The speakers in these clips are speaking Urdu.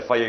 FIA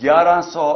1100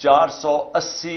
480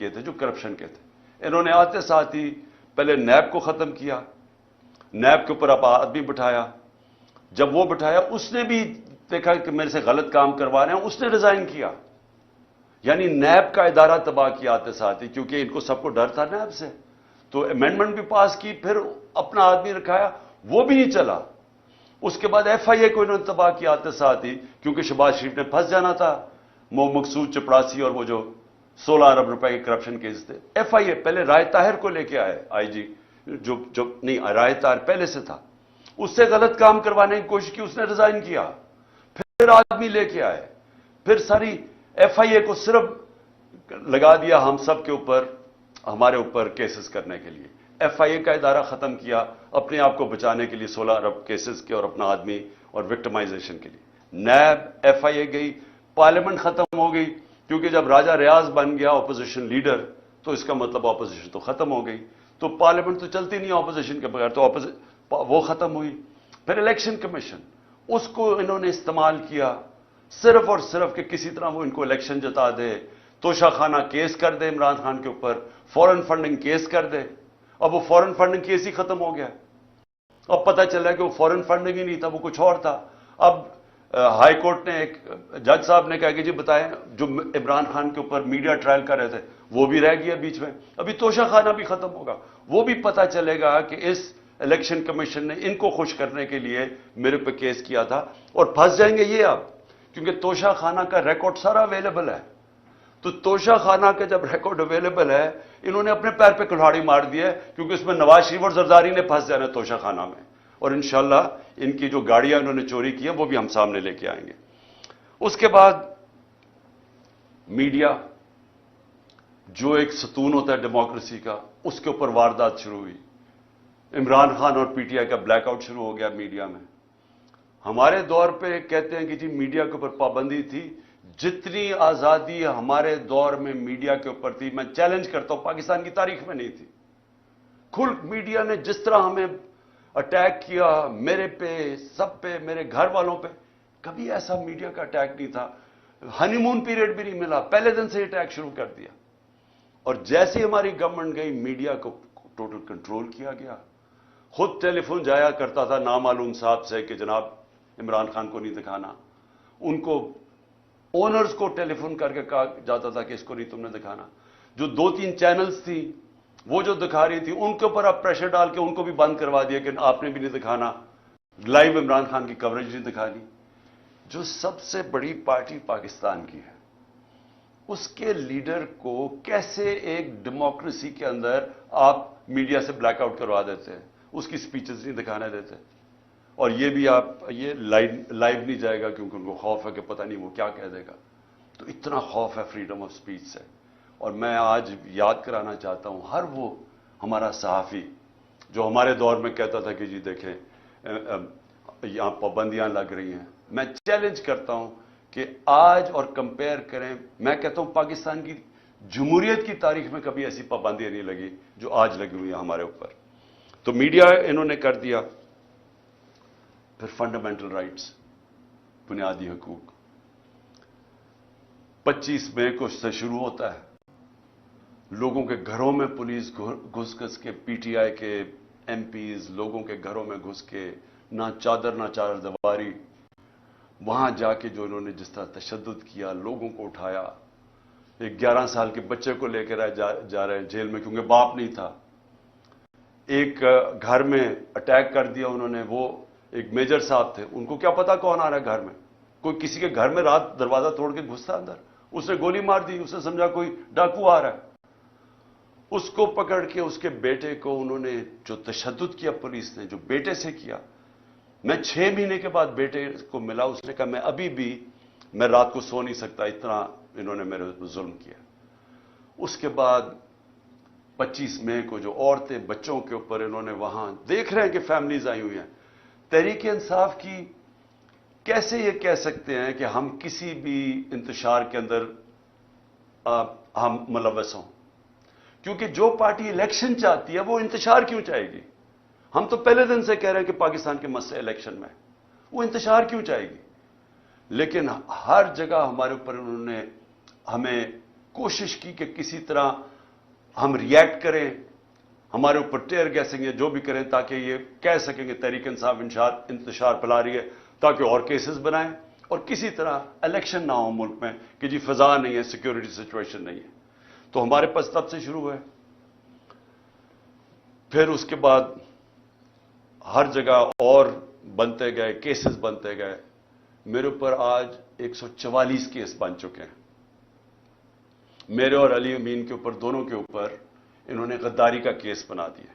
کیے تھے جو کرپشن کے تھے. انہوں نے آتے ساتھ ہی پہلے نیب کو ختم کیا, نیب کے اوپر اب آدمی بٹھایا. جب وہ بٹھایا اس نے بھی دیکھا کہ میرے سے غلط کام کروا رہے ہیں, اس نے ریزائن کیا. یعنی نیب کا ادارہ تباہ کیا آتے ساتھ ہی, کیونکہ ان کو سب کو ڈر تھا نیب سے. تو امینڈمنٹ بھی پاس کی, پھر اپنا آدمی رکھایا, وہ بھی نہیں چلا. اس کے بعد ایف آئی اے کو انہوں نے تباہ کیا آتے ساتھ ہی, کیونکہ شہباز شریف نے پھنس جانا تھا. مقصود چپڑاسی اور وہ جو 16 ارب روپے کے کرپشن کیس تھے. ایف آئی اے پہلے رائے طاہر کو لے کے آئے, آئی جی جو نہیں, رائے طاہر پہلے سے تھا, اس سے غلط کام کروانے کی کوشش کی, اس نے ریزائن کیا. پھر آدمی لے کے آئے, پھر ساری ایف آئی اے کو صرف لگا دیا ہم سب کے اوپر, ہمارے اوپر کیسز کرنے کے لیے. ایف آئی اے کا ادارہ ختم کیا اپنے آپ کو بچانے کے لیے 16 ارب کیسز کے اور اپنا آدمی اور وکٹمائزیشن کے لیے. نیب, ایف آئی اے گئی, پارلیمنٹ ختم ہو گئی, کیونکہ جب راجہ ریاض بن گیا اپوزیشن لیڈر تو اس کا مطلب اپوزیشن تو ختم ہو گئی. تو پارلیمنٹ تو چلتی نہیں اپوزیشن کے بغیر, تو وہ ختم ہوئی. پھر الیکشن کمیشن, اس کو انہوں نے استعمال کیا صرف اور صرف کہ کسی طرح وہ ان کو الیکشن جتا دے, توشہ خانہ کیس کر دے عمران خان کے اوپر, فورن فنڈنگ کیس کر دے. اب وہ فورن فنڈنگ کیس ہی ختم ہو گیا. اب پتہ چلا کہ وہ فورن فنڈنگ ہی نہیں تھا, وہ کچھ اور تھا. اب ہائی کورٹ نے, ایک جج صاحب نے کہا کہ جی بتائیں, جو عمران خان کے اوپر میڈیا ٹرائل کر رہے تھے وہ بھی رہ گیا بیچ میں. ابھی توشہ خانہ بھی ختم ہوگا, وہ بھی پتہ چلے گا کہ اس الیکشن کمیشن نے ان کو خوش کرنے کے لیے میرے پہ کیس کیا تھا. اور پھنس جائیں گے یہ اب, کیونکہ توشہ خانہ کا ریکارڈ سارا اویلیبل ہے. تو توشہ خانہ کا جب ریکارڈ اویلیبل ہے, انہوں نے اپنے پیر پہ کلہاڑی مار دی ہے, کیونکہ اس میں نواز شریف اور زرداری نے پھنس جانا ہے توشہ خانہ میں. اور انشاءاللہ ان کی جو گاڑیاں انہوں نے چوری کی ہیں وہ بھی ہم سامنے لے کے آئیں گے. اس کے بعد میڈیا, جو ایک ستون ہوتا ہے ڈیموکریسی کا, اس کے اوپر واردات شروع ہوئی. عمران خان اور پی ٹی آئی کا بلیک آؤٹ شروع ہو گیا میڈیا میں. ہمارے دور پہ کہتے ہیں کہ جی میڈیا کے اوپر پابندی تھی, جتنی آزادی ہمارے دور میں میڈیا کے اوپر تھی, میں چیلنج کرتا ہوں پاکستان کی تاریخ میں نہیں تھی. کھل میڈیا نے جس طرح ہمیں اٹیک کیا, میرے پہ, سب پہ, میرے گھر والوں پہ, کبھی ایسا میڈیا کا اٹیک نہیں تھا. ہنی مون پیریڈ بھی نہیں ملا, پہلے دن سے اٹیک شروع کر دیا. اور جیسے ہماری گورنمنٹ گئی, میڈیا کو ٹوٹل کنٹرول کیا گیا. خود ٹیلی فون جایا کرتا تھا نامعلوم صاحب سے کہ جناب عمران خان کو نہیں دکھانا. ان کو اونرز کو ٹیلی فون کر کے کہا جاتا تھا کہ اس کو نہیں تم نے دکھانا. جو 2-3 چینلز تھی وہ جو دکھا رہی تھی, ان کے اوپر آپ پریشر ڈال کے ان کو بھی بند کروا دیا کہ آپ نے بھی نہیں دکھانا, لائیو عمران خان کی کوریج نہیں دکھانی. جو سب سے بڑی پارٹی پاکستان کی ہے, اس کے لیڈر کو کیسے ایک ڈیموکریسی کے اندر آپ میڈیا سے بلیک آؤٹ کروا دیتے ہیں, اس کی سپیچز نہیں دکھانے دیتے. اور یہ بھی آپ, یہ لائیو نہیں جائے گا کیونکہ ان کو خوف ہے کہ پتہ نہیں وہ کیا کہہ دے گا. تو اتنا خوف ہے فریڈم آف سپیچ سے. اور میں آج یاد کرانا چاہتا ہوں ہر وہ ہمارا صحافی جو ہمارے دور میں کہتا تھا کہ جی دیکھیں یہاں پابندیاں لگ رہی ہیں, میں چیلنج کرتا ہوں کہ آج اور کمپیئر کریں. میں کہتا ہوں پاکستان کی جمہوریت کی تاریخ میں کبھی ایسی پابندیاں نہیں لگی جو آج لگی ہوئی ہیں ہمارے اوپر. تو میڈیا انہوں نے کر دیا. پھر فنڈامنٹل رائٹس, بنیادی حقوق, 25 مئی کو سے شروع ہوتا ہے. لوگوں کے گھروں میں پولیس گھس کے, پی ٹی آئی کے ایم پیز لوگوں کے گھروں میں گھس کے, نہ چادر نہ چادر دیواری, وہاں جا کے جو انہوں نے جس طرح تشدد کیا, لوگوں کو اٹھایا. ایک 11 سال کے بچے کو لے کر جا رہے ہیں جیل میں کیونکہ باپ نہیں تھا. ایک گھر میں اٹیک کر دیا انہوں نے, وہ ایک میجر صاحب تھے, ان کو کیا پتا کون آ رہا ہے گھر میں. کوئی کسی کے گھر میں رات دروازہ توڑ کے گھستا اندر, اس نے گولی مار دی, اس نے سمجھا کوئی ڈاکو آ رہا ہے. اس کو پکڑ کے اس کے بیٹے کو انہوں نے جو تشدد کیا پولیس نے, جو بیٹے سے کیا. میں 6 مہینے کے بعد بیٹے کو ملا, اس نے کہا میں ابھی بھی میں رات کو سو نہیں سکتا, اتنا انہوں نے میرے ظلم کیا. اس کے بعد 25 مئی کو جو عورتیں بچوں کے اوپر انہوں نے, وہاں دیکھ رہے ہیں کہ فیملیز آئی ہوئی ہیں. تحریک انصاف کی کیسے یہ کہہ سکتے ہیں کہ ہم کسی بھی انتشار کے اندر ہم ملوث ہوں, کیونکہ جو پارٹی الیکشن چاہتی ہے وہ انتشار کیوں چاہے گی. ہم تو پہلے دن سے کہہ رہے ہیں کہ پاکستان کے مسئلے الیکشن میں, وہ انتشار کیوں چاہے گی. لیکن ہر جگہ ہمارے اوپر انہوں نے ہمیں کوشش کی کہ کسی طرح ہم ریئیکٹ کریں, ہمارے اوپر ٹیئر گیسنگ ہے, جو بھی کریں تاکہ یہ کہہ سکیں کہ تحریک انصاف انتشار پھیلا رہی ہے, تاکہ اور کیسز بنائیں, اور کسی طرح الیکشن نہ ہو ملک میں کہ جی فضا نہیں ہے, سیکیورٹی سچویشن نہیں ہے. تو ہمارے پاس تب سے شروع ہے. پھر اس کے بعد ہر جگہ اور بنتے گئے, کیسز بنتے گئے. میرے اوپر آج 144 کیس بن چکے ہیں. میرے اور علی امین کے اوپر, دونوں کے اوپر انہوں نے غداری کا کیس بنا دیا.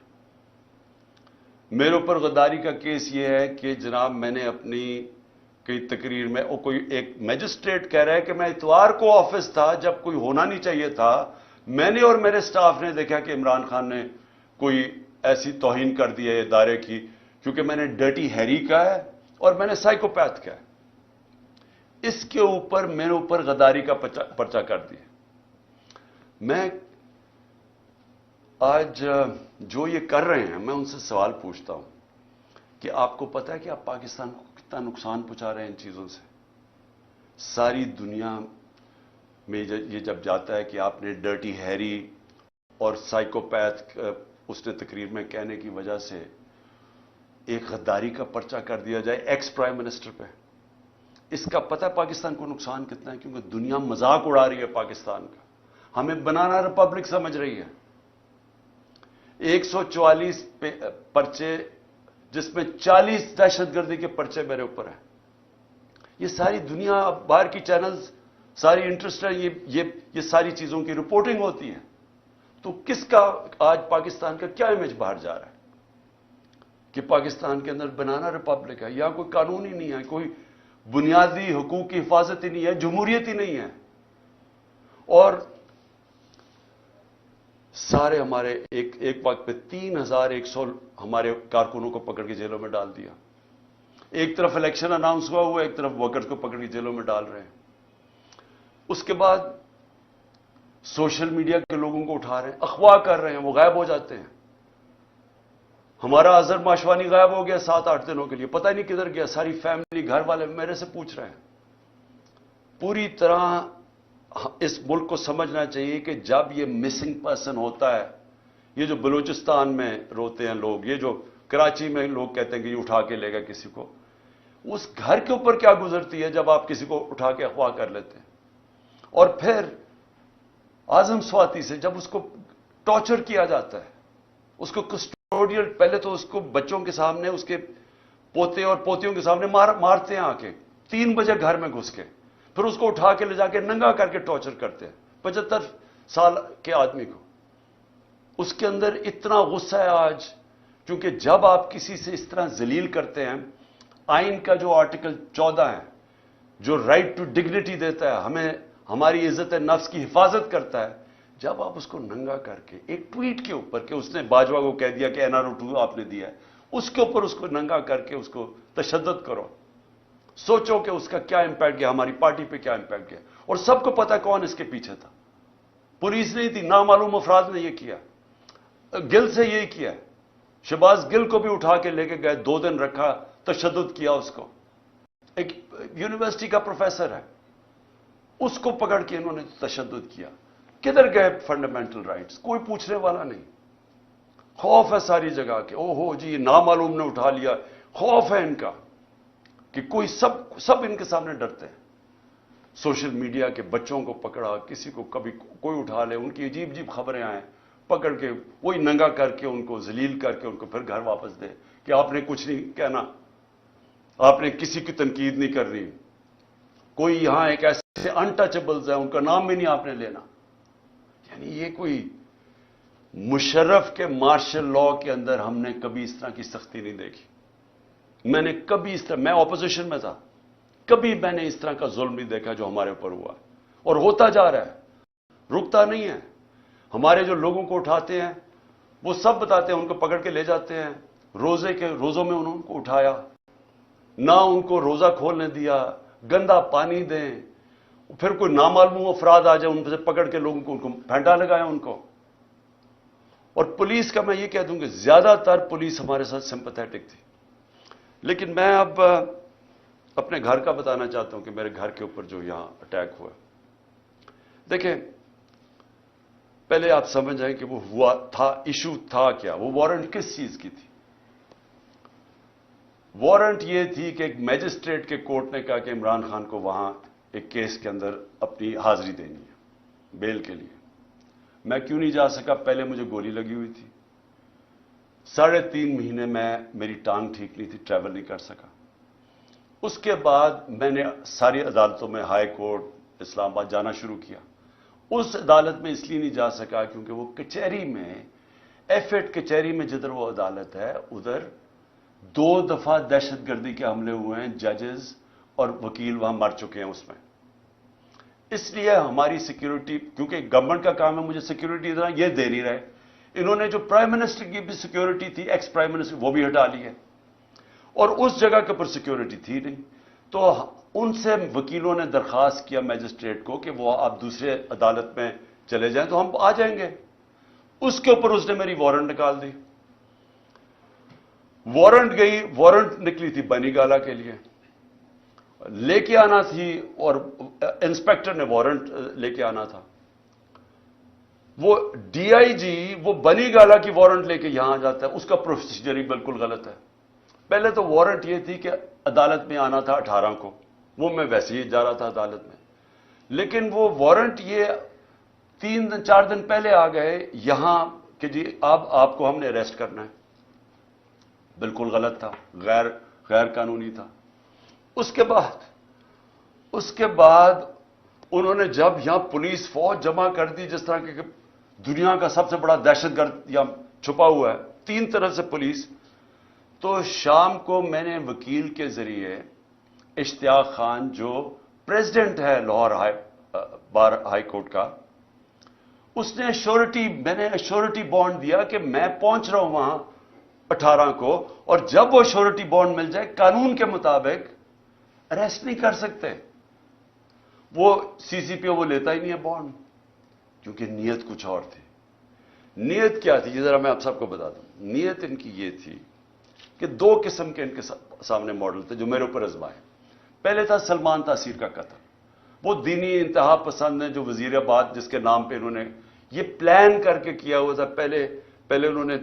میرے اوپر غداری کا کیس یہ ہے کہ جناب میں نے اپنی کئی تقریر میں, کوئی ایک میجسٹریٹ کہہ رہا ہے کہ میں اتوار کو آفس تھا جب کوئی ہونا نہیں چاہیے تھا, میں نے اور میرے سٹاف نے دیکھا کہ عمران خان نے کوئی ایسی توہین کر دی ہے ادارے کی, کیونکہ میں نے ڈرٹی ہیری کا ہے اور میں نے سائیکوپیتھ کا ہے. اس کے اوپر میرے اوپر غداری کا پرچہ کر دیا. میں آج جو یہ کر رہے ہیں, میں ان سے سوال پوچھتا ہوں کہ آپ کو پتہ ہے کہ آپ پاکستان کو کتنا نقصان پہنچا رہے ہیں ان چیزوں سے. ساری دنیا میں یہ جب جاتا ہے کہ آپ نے ڈرٹی ہیری اور سائیکوپیتھ اس نے تقریر میں کہنے کی وجہ سے ایک غداری کا پرچہ کر دیا جائے ایکس پرائم منسٹر پہ, اس کا پتہ ہے پاکستان کو نقصان کتنا ہے, کیونکہ دنیا مذاق اڑا رہی ہے پاکستان کا, ہمیں بنانا ریپبلک سمجھ رہی ہے. 144 پرچے, جس میں 40 دہشت گردی کے پرچے میرے اوپر ہیں. یہ ساری دنیا, اب باہر کی چینلز ساری انٹرسٹ ہے, یہ ساری چیزوں کی رپورٹنگ ہوتی ہے. تو کس کا آج پاکستان کا کیا امیج باہر جا رہا ہے کہ پاکستان کے اندر بنانا ریپبلک ہے, یا کوئی قانون ہی نہیں ہے, کوئی بنیادی حقوق کی حفاظت ہی نہیں ہے, جمہوریت ہی نہیں ہے. اور سارے ہمارے ایک وقت پہ 3100 ہمارے کارکنوں کو پکڑ کے جیلوں میں ڈال دیا. ایک طرف الیکشن اناؤنس ہوا, ایک طرف ورکرز کو پکڑ کے جیلوں میں ڈال رہے ہیں. اس کے بعد سوشل میڈیا کے لوگوں کو اٹھا رہے ہیں, اغوا کر رہے ہیں, وہ غائب ہو جاتے ہیں. ہمارا اظہر ماشوانی غائب ہو گیا 7-8 دنوں کے لیے, پتہ ہی نہیں کدھر گیا. ساری فیملی, گھر والے میرے سے پوچھ رہے ہیں. پوری طرح اس ملک کو سمجھنا چاہیے کہ جب یہ مسنگ پرسن ہوتا ہے, یہ جو بلوچستان میں روتے ہیں لوگ, یہ جو کراچی میں لوگ کہتے ہیں کہ یہ اٹھا کے لے گا کسی کو, اس گھر کے اوپر کیا گزرتی ہے جب آپ کسی کو اٹھا کے اغوا کر لیتے ہیں. اور پھر اعظم سواتی سے جب اس کو ٹارچر کیا جاتا ہے, اس کو کسٹوڈیل, پہلے تو اس کو بچوں کے سامنے, اس کے پوتے اور پوتیوں کے سامنے مارتے ہیں آ کے 3 بجے گھر میں گھس کے, پھر اس کو اٹھا کے لے جا کے ننگا کر کے ٹارچر کرتے ہیں 75 سال کے آدمی کو. اس کے اندر اتنا غصہ ہے آج, کیونکہ جب آپ کسی سے اس طرح ذلیل کرتے ہیں, آئین کا جو آرٹیکل 14 ہے, جو رائٹ ٹو ڈگنیٹی دیتا ہے, ہمیں ہماری عزت نفس کی حفاظت کرتا ہے, جب آپ اس کو ننگا کر کے ایک ٹویٹ کے اوپر کہ اس نے باجوہ کو کہہ دیا کہ NRO 2 آپ نے دیا ہے, اس کے اوپر اس کو ننگا کر کے اس کو تشدد کرو, سوچو کہ اس کا کیا امپیکٹ گیا, ہماری پارٹی پہ کیا امپیکٹ گیا. اور سب کو پتا کون اس کے پیچھے تھا. پولیس نہیں تھی, نامعلوم افراد نے یہ کیا. گل سے یہی کیا, شہباز گل کو بھی اٹھا کے لے کے گئے, 2 دن رکھا, تشدد کیا اس کو. ایک یونیورسٹی کا پروفیسر ہے, اس کو پکڑ کے انہوں نے تشدد کیا. کدھر گئے فنڈامنٹل رائٹس؟ کوئی پوچھنے والا نہیں. خوف ہے ساری جگہ کہ او ہو جی یہ نامعلوم نے اٹھا لیا, خوف ہے ان کا کہ کوئی سب ان کے سامنے ڈرتے ہیں. سوشل میڈیا کے بچوں کو پکڑا, کسی کو کبھی کوئی اٹھا لے, ان کی عجیب عجیب خبریں آئیں, پکڑ کے وہی ننگا کر کے ان کو ذلیل کر کے ان کو پھر گھر واپس دے کہ آپ نے کچھ نہیں کہنا, آپ نے کسی کی تنقید نہیں کرنی. کوئی یہاں ایک ایسے انٹچبلز ہیں, ان کا نام بھی نہیں آپ نے لینا. یعنی یہ کوئی مشرف کے مارشل لا کے اندر ہم نے کبھی اس طرح کی سختی نہیں دیکھی. میں نے کبھی اس طرح, میں اپوزیشن میں تھا, کبھی میں نے اس طرح کا ظلم نہیں دیکھا جو ہمارے اوپر ہوا اور ہوتا جا رہا ہے, رکتا نہیں ہے. ہمارے جو لوگوں کو اٹھاتے ہیں وہ سب بتاتے ہیں, ان کو پکڑ کے لے جاتے ہیں, روزوں میں انہوں کو اٹھایا, نہ ان کو روزہ کھولنے دیا, گندا پانی دیں, پھر کوئی نامعلوم افراد آ جائے, ان سے پکڑ کے لوگوں کو ان کو پھینٹا لگایا ان کو. اور پولیس کا میں یہ کہہ دوں کہ زیادہ تر پولیس ہمارے ساتھ سمپیتھیٹک تھی. لیکن میں اب اپنے گھر کا بتانا چاہتا ہوں کہ میرے گھر کے اوپر جو یہاں اٹیک ہوا. دیکھیں, پہلے آپ سمجھ جائیں کہ وہ ہوا تھا، ایشو تھا کیا، وہ وارنٹ کس چیز کی تھی؟ وارنٹ یہ تھی کہ ایک میجسٹریٹ کے کورٹ نے کہا کہ عمران خان کو وہاں ایک کیس کے اندر اپنی حاضری دینی ہے بیل کے لیے. میں کیوں نہیں جا سکا؟ پہلے مجھے گولی لگی ہوئی تھی، 3.5 مہینے میں میری ٹانگ ٹھیک نہیں تھی، ٹریول نہیں کر سکا. اس کے بعد میں نے ساری عدالتوں میں، ہائی کورٹ اسلام آباد جانا شروع کیا. اس عدالت میں اس لیے نہیں جا سکا کیونکہ وہ کچہری میں، ایف-8 کچہری میں جدھر وہ عدالت ہے، ادھر 2 دفعہ دہشت گردی کے حملے ہوئے ہیں، ججز اور وکیل وہاں مر چکے ہیں اس میں. اس لیے ہماری سیکیورٹی، کیونکہ گورنمنٹ کا کام ہے مجھے سیکیورٹی دینا، یہ دے نہیں رہے. انہوں نے جو پرائم منسٹر کی بھی سیکیورٹی تھی، ایکس پرائم منسٹر، وہ بھی ہٹا لی ہے، اور اس جگہ کے اوپر سیکیورٹی تھی نہیں. تو ان سے وکیلوں نے درخواست کیا میجسٹریٹ کو کہ وہ آپ دوسرے عدالت میں چلے جائیں تو ہم آ جائیں گے. اس کے اوپر اس نے میری وارنٹ نکال دی. وارنٹ نکلی تھی بنی گالا کے لیے، لے کے آنا تھی، اور انسپیکٹر نے وارنٹ لے کے آنا تھا. وہ ڈی آئی جی وہ بنی گالا کی وارنٹ لے کے یہاں جاتا ہے، اس کا پروسیجر ہی بالکل غلط ہے. پہلے تو وارنٹ یہ تھی کہ عدالت میں آنا تھا 18 کو، وہ میں ویسے ہی جا رہا تھا عدالت میں، لیکن وہ وارنٹ یہ 3-4 دن پہلے آ گئے یہاں کہ جی آپ کو ہم نے اریسٹ کرنا ہے. بالکل غلط تھا، غیر قانونی تھا. اس کے بعد انہوں نے جب یہاں پولیس فوج جمع کر دی، جس طرح کہ دنیا کا سب سے بڑا دہشت گرد یہاں چھپا ہوا ہے، 3 طرف سے پولیس. تو شام کو میں نے وکیل کے ذریعے اشتیاق خان جو پریزیڈنٹ ہے لاہور ہائی کورٹ کا، اس نے میں نے ایشورٹی بانڈ دیا کہ میں پہنچ رہا ہوں وہاں 18 کو، اور جب وہ ایشورٹی بانڈ مل جائے قانون کے مطابق اریسٹ نہیں کر سکتے. وہ سی پی او وہ لیتا ہی نہیں ہے بانڈ، کیونکہ نیت کچھ اور تھی. نیت کیا تھی یہ ذرا میں آپ سب کو بتا دوں. نیت ان کی یہ تھی کہ 2 قسم کے ان کے سامنے ماڈل تھے جو میرے اوپر آزمائے. پہلے تھا سلمان تاثیر کا قتل. وہ دینی انتہا پسند ہیں جو وزیر آباد جس کے نام پہ انہوں نے یہ پلان کر کے کیا ہوا تھا. پہلے انہوں نے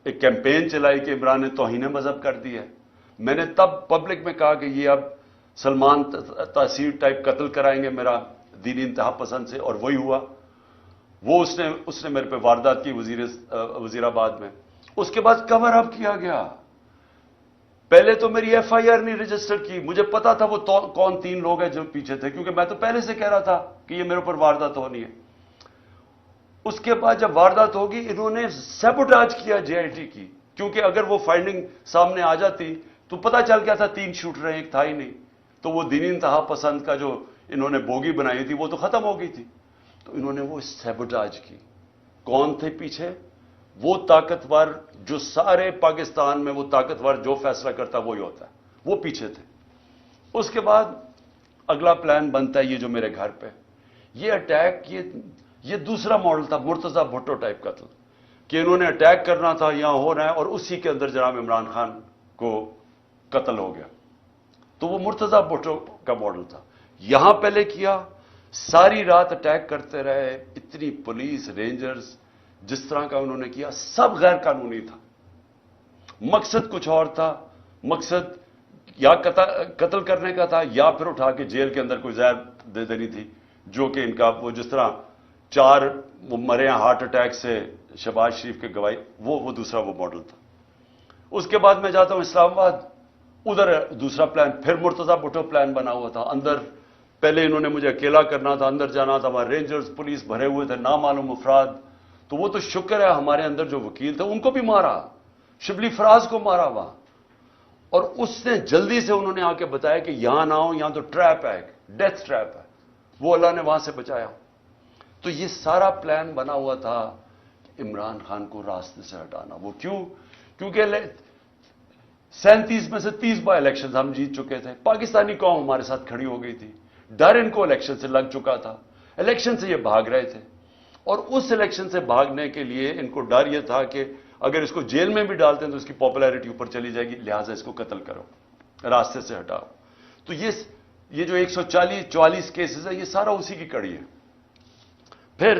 ایک کیمپین چلائی کہ عمران نے توہین مذہب کر دی ہے. میں نے تب پبلک میں کہا کہ یہ اب سلمان تاثیر ٹائپ قتل کرائیں گے میرا دینی انتہا پسند سے، اور وہی ہوا. وہ اس نے میرے پہ واردات کی وزیر آباد میں. اس کے بعد کور اپ کیا گیا. پہلے تو میری ایف آئی آر نہیں رجسٹر کی، مجھے پتا تھا وہ کون 3 لوگ ہیں جو پیچھے تھے، کیونکہ میں تو پہلے سے کہہ رہا تھا کہ یہ میرے اوپر واردات ہونی ہے. اس کے بعد جب واردات ہوگی انہوں نے سیبوٹاج کیا جے آئی ٹی کی، کیونکہ اگر وہ فائنڈنگ سامنے آ جاتی تو پتا چل گیا تھا 3 شوٹر ہیں، ایک تھا ہی نہیں. تو وہ دینی انتہا پسند کا جو انہوں نے بوگی بنائی تھی وہ تو ختم ہو گئی تھی. تو انہوں نے وہ سیبوٹاج کی. کون تھے پیچھے؟ وہ طاقتور جو سارے پاکستان میں وہ طاقتور جو فیصلہ کرتا وہی ہوتا ہے، وہ پیچھے تھے. اس کے بعد اگلا پلان بنتا ہے یہ جو میرے گھر پہ یہ اٹیک، یہ دوسرا ماڈل تھا مرتضی بھٹو ٹائپ قتل، کہ انہوں نے اٹیک کرنا تھا، یہاں ہو رہا ہے، اور اسی کے اندر جناب عمران خان کو قتل ہو گیا. تو وہ مرتضی بھٹو کا ماڈل تھا. یہاں پہلے کیا، ساری رات اٹیک کرتے رہے، اتنی پولیس رینجرز جس طرح کا انہوں نے کیا سب غیر قانونی تھا. مقصد کچھ اور تھا، مقصد یا قتل کرنے کا تھا یا پھر اٹھا کے جیل کے اندر کوئی زہر دے دینی تھی، جو کہ ان کا وہ جس طرح 4 وہ مرے ہیں ہارٹ اٹیک سے شہباز شریف کے گواہی، وہ دوسرا وہ ماڈل تھا. اس کے بعد میں جاتا ہوں اسلام آباد، ادھر دوسرا پلان پھر مرتضی بھٹو پلان بنا ہوا تھا. اندر پہلے انہوں نے مجھے اکیلا کرنا تھا، اندر جانا تھا، وہاں رینجرز پولیس بھرے ہوئے تھے، نامعلوم افراد. تو وہ تو شکر ہے ہمارے اندر جو وکیل تھے ان کو بھی مارا، شبلی فراز کو مارا وہاں. اور اس نے جلدی سے انہوں نے آ کے بتایا کہ یہاں نہ ہو، یہاں تو ٹریپ ہے، ڈیتھ ٹریپ ہے. وہ اللہ نے وہاں سے بچایا. تو یہ سارا پلان بنا ہوا تھا کہ عمران خان کو راستے سے ہٹانا. وہ کیونکہ 37 میں سے 30 بائی الیکشن ہم جیت چکے تھے، پاکستانی قوم ہمارے ساتھ کھڑی ہو گئی تھی، ڈر ان کو الیکشن سے لگ چکا تھا، الیکشن سے یہ بھاگ رہے تھے. اور اس الیکشن سے بھاگنے کے لیے ان کو ڈر یہ تھا کہ اگر اس کو جیل میں بھی ڈالتے ہیں تو اس کی پاپولیرٹی اوپر چلی جائے گی، لہٰذا اس کو قتل کرو، راستے سے ہٹاؤ. تو یہ جو 144 کیسز ہے یہ سارا اسی کی کڑی ہے. پھر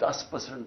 10%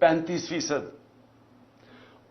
35%।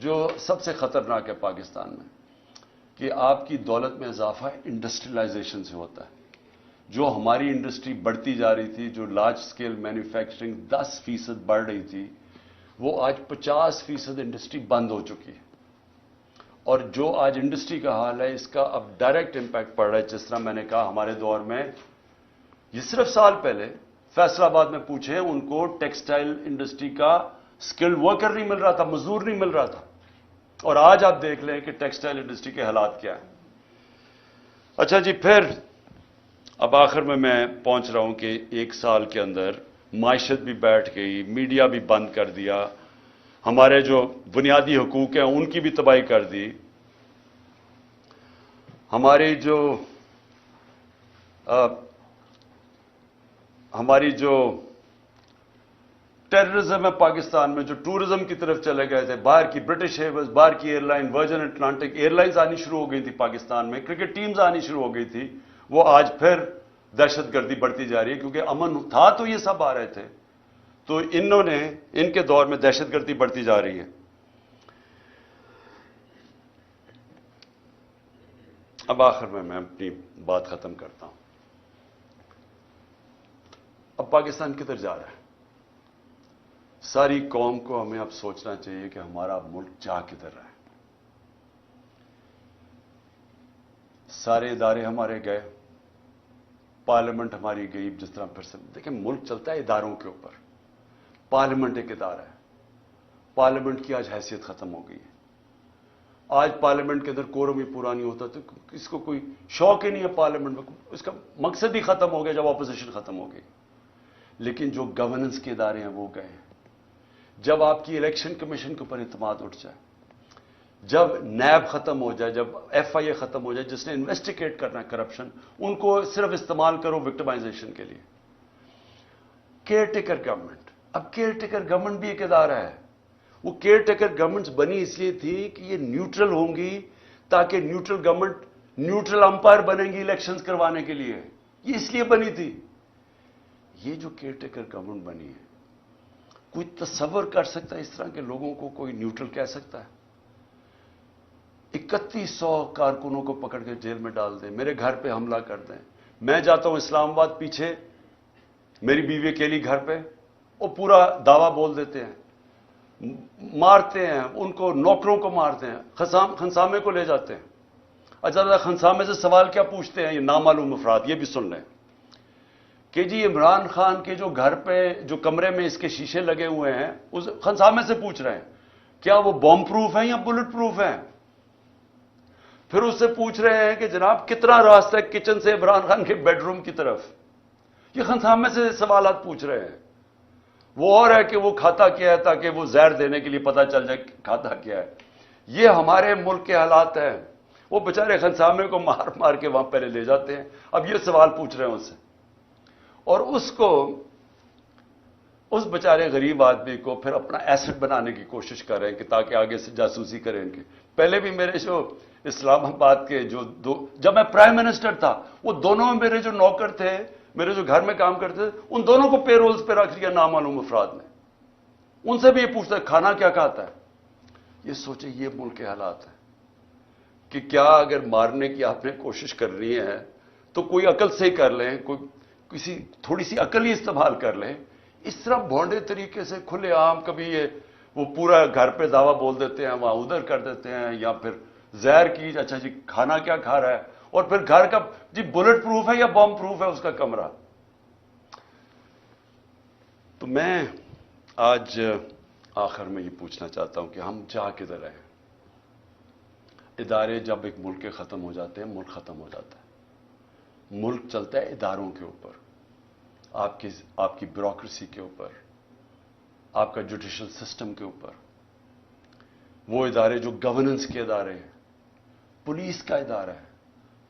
جو سب سے خطرناک ہے پاکستان میں کہ آپ کی دولت میں اضافہ انڈسٹریلائزیشن سے ہوتا ہے. جو ہماری انڈسٹری بڑھتی جا رہی تھی, جو لارج سکیل مینوفیکچرنگ 10% بڑھ رہی تھی, وہ آج 50% انڈسٹری بند ہو چکی ہے. اور جو آج انڈسٹری کا حال ہے, اس کا اب ڈائریکٹ امپیکٹ پڑ رہا ہے. جس طرح میں نے کہا, ہمارے دور میں یہ صرف سال پہلے فیصل آباد میں پوچھیں, ان کو ٹیکسٹائل انڈسٹری کا اسکلڈ ورکر نہیں مل رہا تھا, مزدور نہیں مل رہا تھا. اور آج آپ دیکھ لیں کہ ٹیکسٹائل انڈسٹری کے حالات کیا ہیں. اچھا جی, پھر اب آخر میں پہنچ رہا ہوں کہ 1 سال کے اندر معیشت بھی بیٹھ گئی, میڈیا بھی بند کر دیا, ہمارے جو بنیادی حقوق ہیں ان کی بھی تباہی کر دی, ہماری جو ٹیررزم ہے پاکستان میں, جو ٹورزم کی طرف چلے گئے تھے, باہر کی برٹش ایئرویز, باہر کی airline, Virgin Atlantic airlines آنی شروع ہو گئی تھی پاکستان میں, کرکٹ ٹیمز آنی شروع ہو گئی تھی, وہ آج پھر دہشت گردی بڑھتی جا رہی ہے. کیونکہ امن تھا تو یہ سب آ رہے تھے, تو ان کے دور میں دہشت گردی بڑھتی جا رہی ہے. اب آخر میں اپنی بات ختم کرتا ہوں. اب پاکستان کدھر جا رہا ہے؟ ساری قوم کو ہمیں اب سوچنا چاہیے کہ ہمارا ملک جا کدھر رہا ہے. سارے ادارے ہمارے گئے, پارلیمنٹ ہماری گئی. جس طرح پھر سے دیکھیں, ملک چلتا ہے اداروں کے اوپر. پارلیمنٹ ایک ادارہ ہے, پارلیمنٹ کی آج حیثیت ختم ہو گئی ہے. آج پارلیمنٹ کے اندر کورم ہی پورا نہیں ہوتا, تو اس کو کوئی شوق ہی نہیں ہے پارلیمنٹ میں, اس کا مقصد ہی ختم ہو گیا جب اپوزیشن ختم ہو گئی. لیکن جو گورننس کے ادارے ہیں وہ گئے ہیں. جب آپ کی الیکشن کمیشن کے اوپر اعتماد اٹھ جائے, جب نیب ختم ہو جائے, جب ایف آئی اے ختم ہو جائے, جس نے انویسٹیگیٹ کرنا ہے کرپشن, ان کو صرف استعمال کرو وکٹمائزیشن کے لیے. کیئر ٹیکر گورنمنٹ, اب کیئر ٹیکر گورنمنٹ بھی ایک ادارہ ہے. وہ کیئر ٹیکر گورنمنٹس بنی اس لیے تھی کہ یہ نیوٹرل ہوں گی, تاکہ نیوٹرل گورنمنٹ نیوٹرل امپائر بنیں گی الیکشنز کروانے کے لیے. یہ اس لیے بنی تھی. یہ جو کیئر ٹیکر گورنمنٹ بنی ہے, کوئی تصور کر سکتا ہے اس طرح کے لوگوں کو کوئی نیوٹرل کہہ سکتا ہے؟ 3100 کارکنوں کو پکڑ کے جیل میں ڈال دیں, میرے گھر پہ حملہ کر دیں. میں جاتا ہوں اسلام آباد, پیچھے میری بیوی اکیلی گھر پہ, وہ پورا دعویٰ بول دیتے ہیں, مارتے ہیں ان کو, نوکروں کو مارتے ہیں, خنسامے کو لے جاتے ہیں. اچھا, خنسامے سے سوال کیا پوچھتے ہیں یہ نامعلوم افراد؟ یہ بھی سن لیں کہ جی عمران خان کے جو گھر پہ جو کمرے میں اس کے شیشے لگے ہوئے ہیں, اس خنسامے سے پوچھ رہے ہیں کیا وہ بم پروف ہیں یا بلٹ پروف ہیں. پھر اس سے پوچھ رہے ہیں کہ جناب کتنا راستہ ہے کچن سے عمران خان کے بیڈ روم کی طرف. یہ خنسامے سے سوالات پوچھ رہے ہیں. وہ اور ہے کہ وہ کھاتا کیا ہے, تاکہ وہ زہر دینے کے لیے پتہ چل جائے کھاتا کیا ہے. یہ ہمارے ملک کے حالات ہیں. وہ بیچارے خنسامے کو مار مار کے وہاں پہلے لے جاتے ہیں. اب یہ سوال پوچھ رہے ہیں ان سے, اور اس بیچارے غریب آدمی کو پھر اپنا ایسٹ بنانے کی کوشش کر رہے ہیں کہ تاکہ آگے سے جاسوسی کریں ان کی. پہلے بھی میرے جو اسلام آباد کے جب میں پرائم منسٹر تھا, وہ دونوں میرے جو نوکر تھے, میرے جو گھر میں کام کرتے تھے, ان دونوں کو پے رولز پہ رکھ لیا نامعلوم افراد نے. ان سے بھی یہ پوچھتا ہے کھانا کیا کھاتا ہے. یہ سوچیں, یہ ملک کے حالات ہیں کہ کیا اگر مارنے کی آپ نے کوشش کرنی ہے تو کوئی عقل سے ہی کر لیں, کسی تھوڑی سی عقل ہی استعمال کر لیں. اس طرح بھونڈے طریقے سے کھلے عام کبھی وہ پورا گھر پہ دعویٰ بول دیتے ہیں, وہاں ادھر کر دیتے ہیں, یا پھر زہر کی, اچھا جی کھانا کیا کھا رہا ہے, اور پھر گھر کا جی بلٹ پروف ہے یا بم پروف ہے اس کا کمرہ. تو میں آج آخر میں یہ پوچھنا چاہتا ہوں کہ ہم جا کدھر رہے ہیں. ادارے جب ایک ملک کے ختم ہو جاتے ہیں, ملک ختم ہو جاتا ہے. ملک چلتا ہے اداروں کے اوپر, آپ کی بیوروکریسی کے اوپر, آپ کا جوڈیشل سسٹم کے اوپر. وہ ادارے جو گورننس کے ادارے ہیں, پولیس کا ادارہ ہے,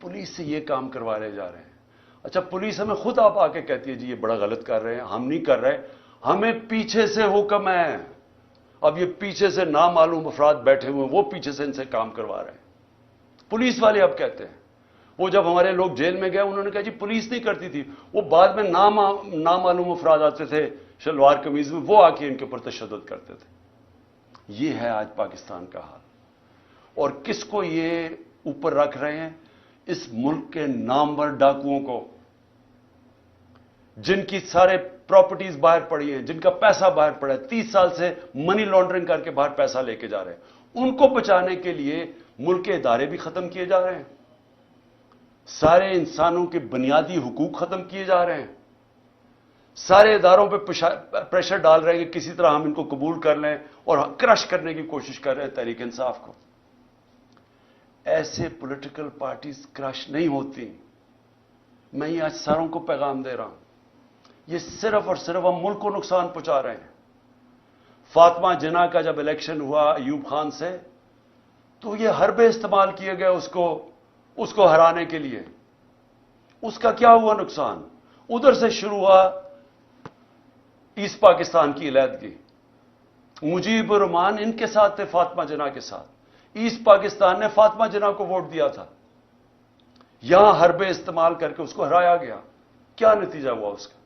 پولیس سے یہ کام کروائے جا رہے ہیں. اچھا, پولیس ہمیں خود آپ آ کے کہتی ہے جی یہ بڑا غلط کر رہے ہیں, ہم نہیں کر رہے, ہمیں پیچھے سے حکم ہے. اب یہ پیچھے سے نامعلوم افراد بیٹھے ہوئے ہیں, وہ پیچھے سے ان سے کام کروا رہے ہیں. پولیس والے اب کہتے ہیں, وہ جب ہمارے لوگ جیل میں گئے انہوں نے کہا جی پولیس نہیں کرتی تھی, وہ بعد میں نامعلوم افراد آتے تھے شلوار قمیض میں, وہ آ کے ان کے اوپر تشدد کرتے تھے. یہ ہے آج پاکستان کا حال. اور کس کو یہ اوپر رکھ رہے ہیں؟ اس ملک کے نامور ڈاکوؤں کو، جن کی سارے پراپرٹیز باہر پڑی ہیں، جن کا پیسہ باہر پڑا ہے، 30 سال سے منی لانڈرنگ کر کے باہر پیسہ لے کے جا رہے ہیں. ان کو بچانے کے لیے ملک کے ادارے بھی ختم کیے جا رہے ہیں، سارے انسانوں کے بنیادی حقوق ختم کیے جا رہے ہیں، سارے اداروں پہ پریشر ڈال رہے ہیں کہ کسی طرح ہم ان کو قبول کر لیں اور کرش کرنے کی کوشش کر رہے ہیں تحریک انصاف کو. ایسے پولیٹیکل پارٹیز کرش نہیں ہوتی. میں یہ آج ساروں کو پیغام دے رہا ہوں. یہ صرف اور صرف ہم ملک کو نقصان پہنچا رہے ہیں. فاطمہ جناح کا جب الیکشن ہوا ایوب خان سے، تو یہ حربے استعمال کیے گئے اس کو ہرانے کے لیے. اس کا کیا ہوا نقصان؟ ادھر سے شروع ہوا ایسٹ پاکستان کی علیحدگی. مجیب الرحمان ان کے ساتھ تھے، فاطمہ جناح کے ساتھ. ایسٹ پاکستان نے فاطمہ جناح کو ووٹ دیا تھا. یہاں حربے استعمال کر کے اس کو ہرایا گیا. کیا نتیجہ ہوا اس کا؟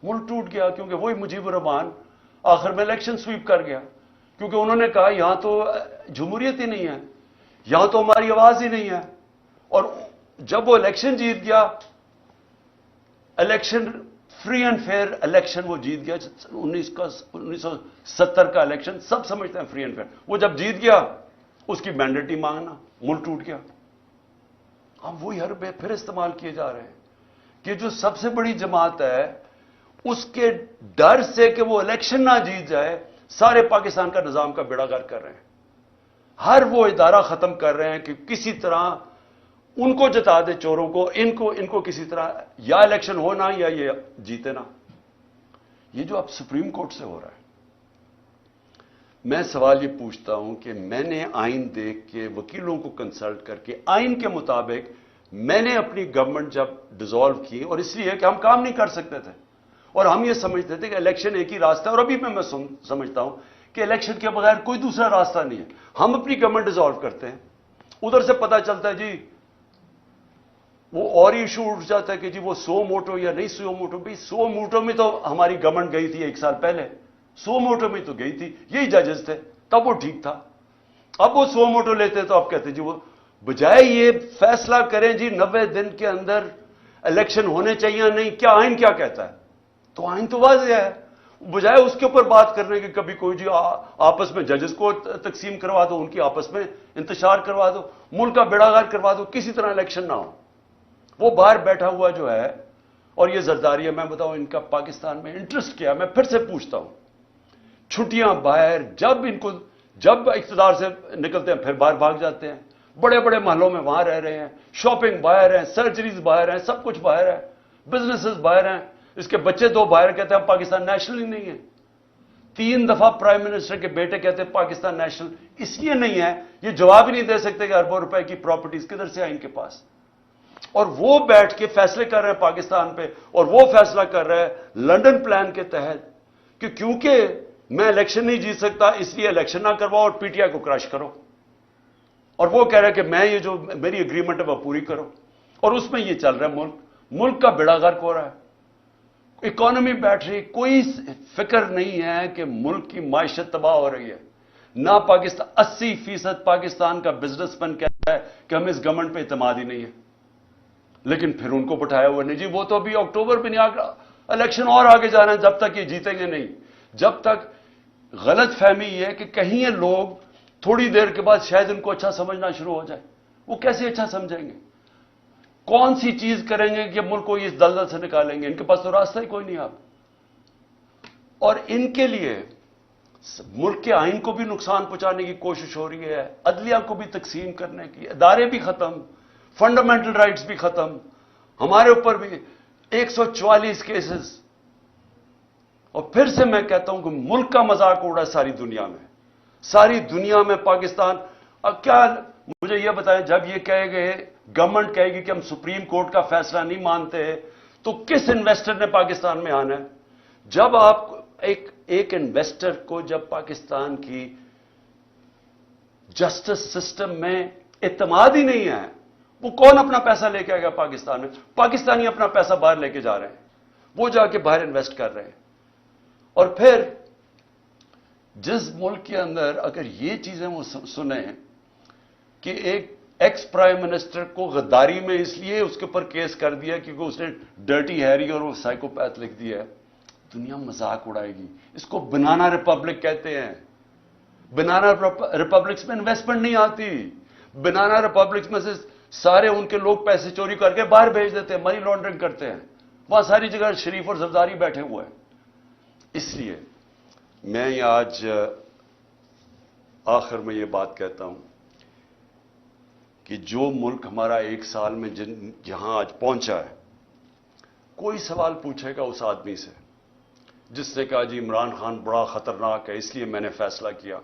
ملک ٹوٹ گیا، کیونکہ وہی مجیب الرحمان آخر میں الیکشن سویپ کر گیا. کیونکہ انہوں نے کہا یہاں تو جمہوریت ہی نہیں ہے، یہاں تو ہماری آواز ہی نہیں ہے. اور جب وہ الیکشن جیت گیا، election free and fair election وہ جیت گیا. 1970 کا الیکشن سب سمجھتے ہیں فری اینڈ فیئر. وہ جب جیت گیا، اس کی مینڈیٹ ہی مانگنا، ملک ٹوٹ گیا. اب وہی حربے پھر استعمال کیے جا رہے ہیں کہ جو سب سے بڑی جماعت ہے، اس کے ڈر سے کہ وہ الیکشن نہ جیت جائے، سارے پاکستان کا نظام کا بیڑا غرق کر رہے ہیں. ہر وہ ادارہ ختم کر رہے ہیں کہ کسی طرح ان کو جتا دے، چوروں کو، ان کو کسی طرح یا الیکشن ہونا یا یہ جیتے نا. یہ جو اب سپریم کورٹ سے ہو رہا ہے، میں سوال یہ پوچھتا ہوں کہ میں نے آئین دیکھ کے، وکیلوں کو کنسلٹ کر کے، آئین کے مطابق میں نے اپنی گورنمنٹ جب ڈیزالو کی، اور اس لیے کہ ہم کام نہیں کر سکتے تھے اور ہم یہ سمجھتے تھے کہ الیکشن ایک ہی راستہ ہے. اور ابھی میں سمجھتا ہوں کہ الیکشن کے بغیر کوئی دوسرا راستہ نہیں ہے. ہم اپنی گورنمنٹ ڈیزالو کرتے ہیں، ادھر سے پتہ چلتا ہے جی وہ اور ایشو اٹھ جاتا ہے کہ جی وہ 100 موٹو یا نہیں 100 موٹو. بھی 100 موٹو میں تو ہماری گورنمنٹ گئی تھی 1 سال پہلے، 100 موٹو میں تو گئی تھی، یہی ججز تھے، تب وہ ٹھیک تھا. اب وہ 100 موٹو لیتے تو اب کہتے جی وہ بجائے یہ فیصلہ کریں جی 90 دن کے اندر الیکشن ہونے چاہیے نہیں، کیا آئین کیا کہتا ہے؟ تو آئین تو واضح ہے. بجائے اس کے اوپر بات کرنے کہ کبھی کوئی جی آپس میں ججز کو تقسیم کروا دو، ان کی آپس میں انتشار کروا دو، ملک کا بیڑا غرق کروا دو، کسی طرح الیکشن نہ ہو. وہ باہر بیٹھا ہوا جو ہے، اور یہ زرداری ہے، میں بتاؤں ان کا پاکستان میں انٹرسٹ کیا. میں پھر سے پوچھتا ہوں، چھٹیاں باہر، جب اقتدار سے نکلتے ہیں پھر باہر بھاگ جاتے ہیں، بڑے بڑے محلوں میں وہاں رہ رہے ہیں، شاپنگ باہر ہیں، سرجریز باہر ہیں، سب کچھ باہر ہے، بزنسز باہر ہیں. اس کے بچے 2 باہر کہتے ہیں پاکستان نیشنل ہی نہیں ہے. 3 دفعہ پرائم منسٹر کے بیٹے کہتے ہیں پاکستان نیشنل اس لیے نہیں ہے. یہ جواب ہی نہیں دے سکتے کہ اربوں روپے کی پراپرٹیز کدھر سے آئیں ان کے پاس. اور وہ بیٹھ کے فیصلے کر رہے ہیں پاکستان پہ، اور وہ فیصلہ کر رہے ہیں لنڈن پلان کے تحت کہ کیونکہ میں الیکشن نہیں جیت سکتا اس لیے الیکشن نہ کرواؤ اور پی ٹی آئی کو کرش کرو. اور وہ کہہ رہے ہیں کہ میں یہ جو میری اگریمنٹ ہے وہ پوری کرو. اور اس میں یہ چل رہا ہے، ملک کا بیڑا غرق ہو رہا ہے. اکانومی بیٹھ رہی، کوئی فکر نہیں ہے کہ ملک کی معیشت تباہ ہو رہی ہے. نہ پاکستان 80% پاکستان کا بزنس مین کہتا ہے کہ ہمیں اس گورنمنٹ پہ اعتماد ہی نہیں ہے. لیکن پھر ان کو بٹھایا ہوا نہیں جی وہ تو ابھی اکتوبر میں نہیں، الیکشن اور آگے جا رہے ہیں، جب تک یہ جیتیں گے نہیں. جب تک غلط فہمی یہ ہے کہ کہیں یہ لوگ تھوڑی دیر کے بعد شاید ان کو اچھا سمجھنا شروع ہو جائے. وہ کیسے اچھا سمجھیں گے؟ کون سی چیز کریں گے کہ ملک کو اس دلدل سے نکالیں گے؟ ان کے پاس تو راستہ ہی کوئی نہیں. آپ اور ان کے لیے ملک کے آئین کو بھی نقصان پہنچانے کی کوشش ہو رہی ہے، عدلیہ کو بھی تقسیم کرنے کی، ادارے بھی ختم، فنڈامنٹل رائٹس بھی ختم، ہمارے اوپر بھی 144 کیسز. اور پھر سے میں کہتا ہوں کہ ملک کا مذاق اڑا ساری دنیا میں، ساری دنیا میں پاکستان. اب کیا مجھے یہ بتائیں، جب یہ کہے گئے گورنمنٹ کہے گی کہ ہم سپریم کورٹ کا فیصلہ نہیں مانتے، تو کس انویسٹر نے پاکستان میں آنا ہے؟ جب آپ ایک انویسٹر کو جب پاکستان کی جسٹس سسٹم میں اعتماد ہی نہیں ہے، وہ کون اپنا پیسہ لے کے آئے گا پاکستان میں؟ پاکستانی اپنا پیسہ باہر لے کے جا رہے ہیں، وہ جا کے باہر انویسٹ کر رہے ہیں. اور پھر جس ملک کے اندر اگر یہ چیزیں وہ سنیں کہ ایک ایکس پرائم منسٹر کو غداری میں اس لیے اس کے اوپر کیس کر دیا کیونکہ اس نے ڈرٹی ہیری اور وہ سائیکوپیتھ لکھ دیا ہے، دنیا مذاق اڑائے گی. اس کو بنانا ریپبلک کہتے ہیں. بنانا ریپبلکس میں انویسٹمنٹ نہیں آتی. بنانا ریپبلکس میں سے سارے ان کے لوگ پیسے چوری کر کے باہر بھیج دیتے ہیں، منی لانڈرنگ کرتے ہیں. وہاں ساری جگہ شریف اور زرداری بیٹھے ہوئے ہیں. اس لیے میں آج آخر میں یہ بات کہتا ہوں کہ جو ملک ہمارا ایک سال میں جہاں آج پہنچا ہے، کوئی سوال پوچھے گا اس آدمی سے جس نے کہا جی عمران خان بڑا خطرناک ہے اس لیے میں نے فیصلہ کیا،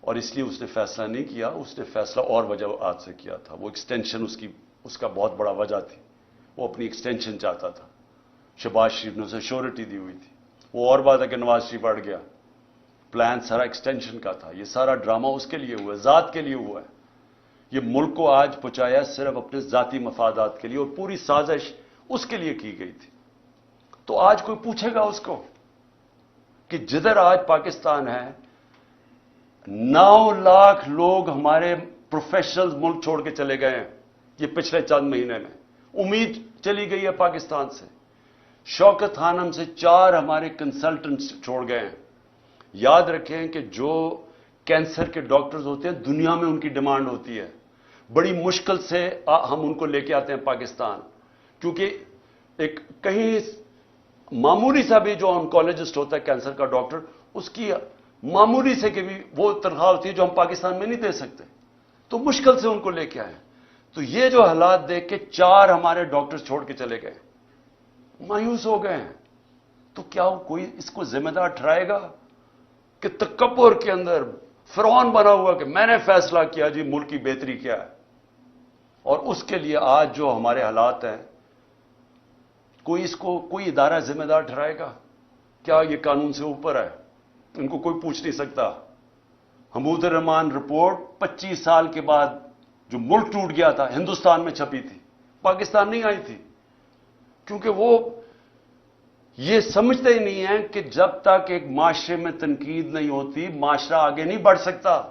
اور اس لیے اس نے فیصلہ نہیں کیا، اس نے فیصلہ اور وجوہات سے کیا تھا. وہ ایکسٹینشن اس کا بہت بڑا وجہ تھی. وہ اپنی ایکسٹینشن چاہتا تھا. شہباز شریف نے اسے شیورٹی دی ہوئی تھی. وہ اور بات ہے کہ نواز شریف اڑ گیا. پلان سارا ایکسٹینشن کا تھا. یہ سارا ڈرامہ اس کے لیے ہوا ہے، ذات کے لیے ہوا ہے. یہ ملک کو آج پہنچایا صرف اپنے ذاتی مفادات کے لیے، اور پوری سازش اس کے لیے کی گئی تھی. تو آج کوئی پوچھے گا اس کو کہ جدھر آج پاکستان ہے 9 لاکھ لوگ ہمارے پروفیشنلز ملک چھوڑ کے چلے گئے ہیں یہ پچھلے چند مہینے میں. امید چلی گئی ہے پاکستان سے. شوکت خانم سے 4 ہمارے کنسلٹنٹس چھوڑ گئے ہیں. یاد رکھیں کہ جو کینسر کے ڈاکٹرز ہوتے ہیں دنیا میں ان کی ڈیمانڈ ہوتی ہے. بڑی مشکل سے ہم ان کو لے کے آتے ہیں پاکستان، کیونکہ ایک کہیں معمولی سا بھی جو آنکولوجسٹ ہوتا ہے کینسر کا ڈاکٹر، اس کی معمولی سے کہ بھی وہ تنخواہ ہوتی ہے جو ہم پاکستان میں نہیں دے سکتے. تو مشکل سے ان کو لے کے آئے. تو یہ جو حالات دیکھ کے 4 ہمارے ڈاکٹرز چھوڑ کے چلے گئے، مایوس ہو گئے ہیں. تو کیا کوئی اس کو ذمہ دار ٹھہرائے گا کہ تکبر کے اندر فرعون بنا ہوا کہ میں نے فیصلہ کیا جی ملک کی بہتری کیا ہے، اور اس کے لیے آج جو ہمارے حالات ہیں کوئی ادارہ ذمہ دار ٹھہرائے گا؟ کیا یہ قانون سے اوپر ہے؟ ان کو کوئی پوچھ نہیں سکتا. حمود الرحمان رپورٹ 25 سال کے بعد جو ملک ٹوٹ گیا تھا ہندوستان میں چھپی تھی، پاکستان نہیں آئی تھی، کیونکہ وہ یہ سمجھتے ہی نہیں ہیں کہ جب تک ایک معاشرے میں تنقید نہیں ہوتی معاشرہ آگے نہیں بڑھ سکتا.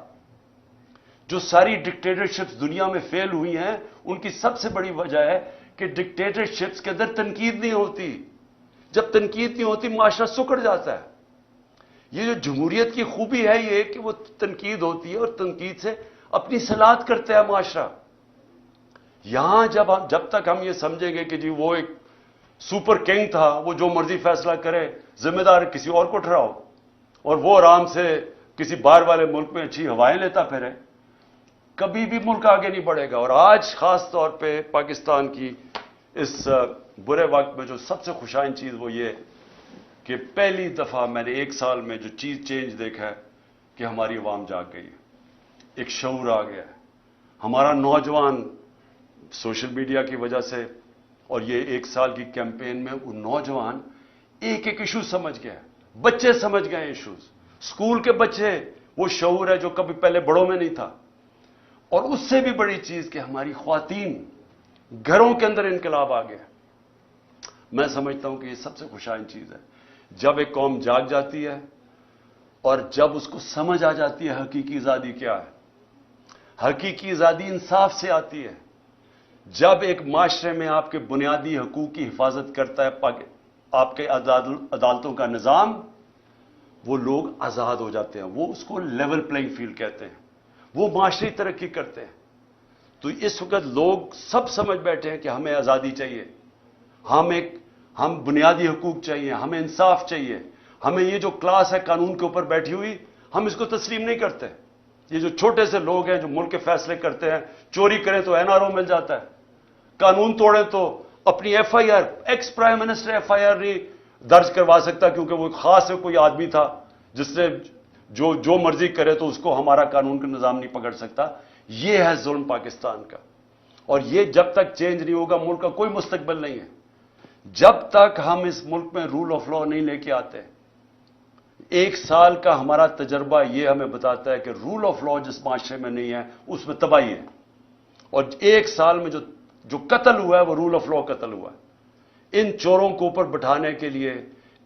جو ساری ڈکٹیٹرشپس دنیا میں فیل ہوئی ہیں ان کی سب سے بڑی وجہ ہے کہ ڈکٹیٹرشپس کے اندر تنقید نہیں ہوتی. جب تنقید نہیں ہوتی معاشرہ سکڑ جاتا ہے. یہ جو جمہوریت کی خوبی ہے یہ کہ وہ تنقید ہوتی ہے اور تنقید سے اپنی صلاحیت کرتا ہے معاشرہ. یہاں جب تک ہم یہ سمجھیں گے کہ جی وہ ایک سپر کنگ تھا، وہ جو مرضی فیصلہ کرے، ذمہ دار کسی اور کو ٹھہراؤ، اور وہ آرام سے کسی باہر والے ملک میں اچھی ہوائیں لیتا پھرے، کبھی بھی ملک آگے نہیں بڑھے گا. اور آج خاص طور پہ پاکستان کی اس برے وقت میں جو سب سے خوشائن چیز وہ یہ کہ پہلی دفعہ میں نے 1 سال میں جو چیز چینج دیکھا ہے کہ ہماری عوام جاگ گئی ہے، ایک شعور آ گیا ہے. ہمارا نوجوان سوشل میڈیا کی وجہ سے اور یہ 1 سال کی کیمپین میں وہ نوجوان ایک ایشو سمجھ گئے، بچے سمجھ گئے ایشوز، اسکول کے بچے. وہ شعور ہے جو کبھی پہلے بڑوں میں نہیں تھا. اور اس سے بھی بڑی چیز کہ ہماری خواتین گھروں کے اندر انقلاب آ گیا. میں سمجھتا ہوں کہ یہ سب سے خوشائن چیز ہے جب ایک قوم جاگ جاتی ہے اور جب اس کو سمجھ آ جاتی ہے حقیقی آزادی کیا ہے. حقیقی آزادی انصاف سے آتی ہے. جب ایک معاشرے میں آپ کے بنیادی حقوق کی حفاظت کرتا ہے آپ کے عدالتوں کا نظام، وہ لوگ آزاد ہو جاتے ہیں. وہ اس کو لیول پلینگ فیلڈ کہتے ہیں. وہ معاشری ترقی کرتے ہیں. تو اس وقت لوگ سب سمجھ بیٹھے ہیں کہ ہمیں آزادی چاہیے، ہم بنیادی حقوق چاہیے، ہمیں انصاف چاہیے. ہمیں یہ جو کلاس ہے قانون کے اوپر بیٹھی ہوئی ہم اس کو تسلیم نہیں کرتے. یہ جو چھوٹے سے لوگ ہیں جو ملک کے فیصلے کرتے ہیں، چوری کریں تو NRO مل جاتا ہے، قانون توڑیں تو اپنی FIR، ex prime minister FIR نہیں درج کروا سکتا کیونکہ وہ خاص کوئی آدمی تھا جس نے جو مرضی کرے تو اس کو ہمارا قانون کا نظام نہیں پکڑ سکتا. یہ ہے ظلم پاکستان کا. اور یہ جب تک چینج نہیں ہوگا ملک کا کوئی مستقبل نہیں ہے. جب تک ہم اس ملک میں رول آف لا نہیں لے کے آتے. 1 سال کا ہمارا تجربہ یہ ہمیں بتاتا ہے کہ رول آف لا جس معاشرے میں نہیں ہے اس میں تباہی ہے. اور 1 سال میں جو قتل ہوا ہے وہ رول آف لا قتل ہوا ہے. ان چوروں کو اوپر بٹھانے کے لیے